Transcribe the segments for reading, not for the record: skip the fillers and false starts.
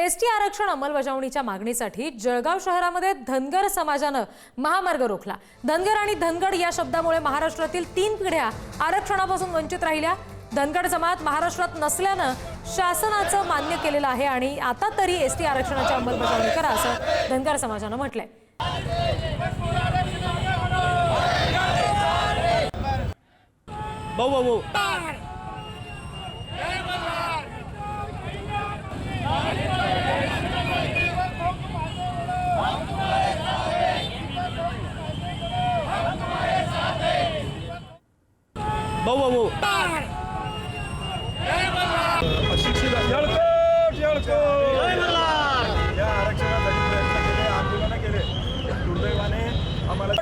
ST आरक्षण अंमलबजावणीच्या मागणीसाठी जळगाव शहरामध्ये धनगर समाजानं महामार्ग रोखला। धनगर आणि धनगड या शब्दामुळे महाराष्ट्रातील 3 पिढ्या आरक्षणापासून वंचित राहिल्या। धनगर जमात महाराष्ट्रात नसल्यानं शासनाचं मान्य केलेलं आहे आणि आता तरी एसटी आरक्षणाची अंमलबजावणी करा असं धनगर समाजानं म्हटलंय। अशिक्षित या आरक्षणासाठी प्रयत्न केले, आंदोलन केले। दुर्दैवाने आम्हाला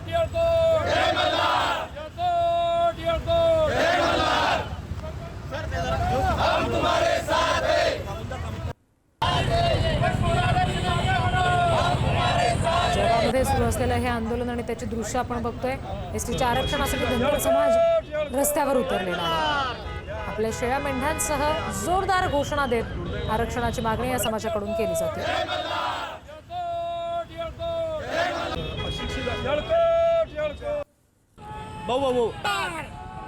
जगामध्ये सुरू असलेलं हे आंदोलन आणि त्याची दृश्य आपण बघतोय। एसटीच्या आरक्षणासाठी धनगर समाज रस्त्यावर उतरलेला आहे। आपल्या शेळ्या मेंढ्यांसह जोरदार घोषणा देत आरक्षणाची मागणी या समाजाकडून केली जाते।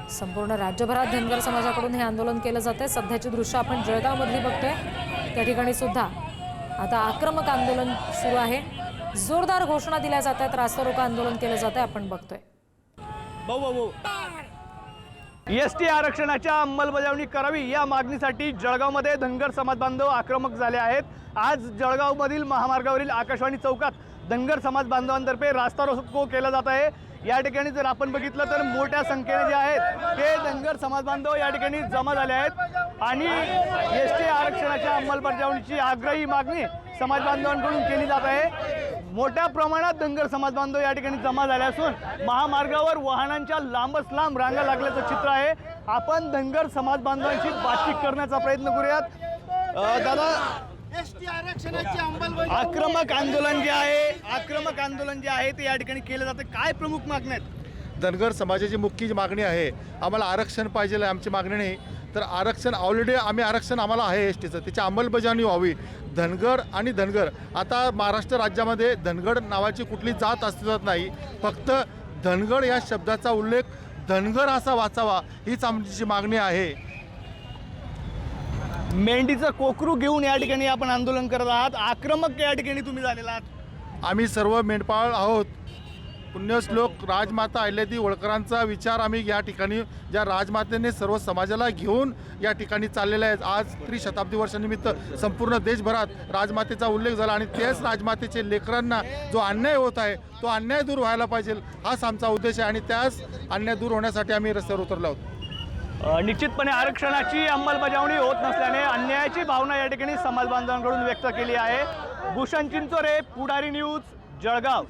संपूर्ण राज्यभरात धनगर समाजाकडून हे आंदोलन केलं जाते। सध्याची दृश्य आपण जळगाव मधली बघतोय। त्या ठिकाणी सुद्धा आता आक्रमक आंदोलन सुरू आहे। जोरदार घोषणा दिल्या जात आहेत, रास्ता रोको आंदोलन केलं जात आहे, आपण बघतोय। एसटी आरक्षणाच्या अंमलबजावणी करावी या मागणीसाठी जळगावमध्ये धनगर समाज बांधव आक्रमक झाले आहेत। आज जळगावमधील महामार्गावरील आकाशवाणी चौकात धनगर समाज बांधवांतर्फे रास्ता रोको केला जात आहे। या ठिकाणी जर आपण बघितलं तर मोठ्या संख्येने जे आहेत ते धनगर समाज बांधव या ठिकाणी जमा झाले आहेत आणि एसटी आरक्षणाच्या अंमलबजावणीची आग्रही मागणी समाज बांधवांकडून केली जात आहे। मोठ्या प्रमाणात धनगर समाज बांधव या ठिकाणी जमा झाले असून महामार्गावर वाहनांच्या लांबच लांब रांगा लागल्याचं चित्र आहे। आपण धनगर समाज बांधवांशी बातचीत करण्याचा प्रयत्न करूयात। दादा, एसटी आरक्षणाची अंमलबजावणी आक्रमक आंदोलन जे आहे ते या ठिकाणी केलं जातं, काय प्रमुख मागण्या आहेत? धनगर समाजाची मुख्य मागणी आहे, आम्हाला आरक्षण पाहिजे। आमची मागणी नाही तर आरक्षण ऑलरेडी आरक्षण आम्हाला आहे एसटीचं, त्याची अंमलबजावणी व्हावी। धनगर आणि धनगर आता महाराष्ट्र राज्यामध्ये धनगर नावाची कुठली जात अस्तित्वात नाही, फक्त धनगर या शब्दाचा उल्लेख धनगर असा वाचावा हीच आमची मागणी आहे। मेंढीचं कोकरू घेऊन या ठिकाणी आपण आंदोलन करत आहात, आक्रमक या ठिकाणी तुम्ही झालेला आहात। आम्ही सर्व मेंढपाळ आहोत। पुण्यश्लोक राजमाता अहिल्यादेवी होळकरांचा विचार आम्ही या ठिकाणी ज्या राजमातेने सर्व समाजाला घेऊन या ठिकाणी चाललेला आहे। आज त्रिशताब्दी वर्षानिमित्त संपूर्ण देशभरात राजमातेचा उल्लेख झाला आणि त्याच राजमातेचे लेकरांना जो अन्याय होत आहे तो अन्याय दूर व्हायला पाहिजे, हाच आमचा उद्देश आहे आणि त्याच अन्याय दूर होण्यासाठी आम्ही रस्त्यावर उतरलो आहोत। निश्चितपणे आरक्षणाची अंमलबजावणी होत नसल्याने अन्यायाची भावना या ठिकाणी समाज बांधवांकडून व्यक्त केली आहे। भूषण चिंचोरे, पुढारी न्यूज, जळगाव।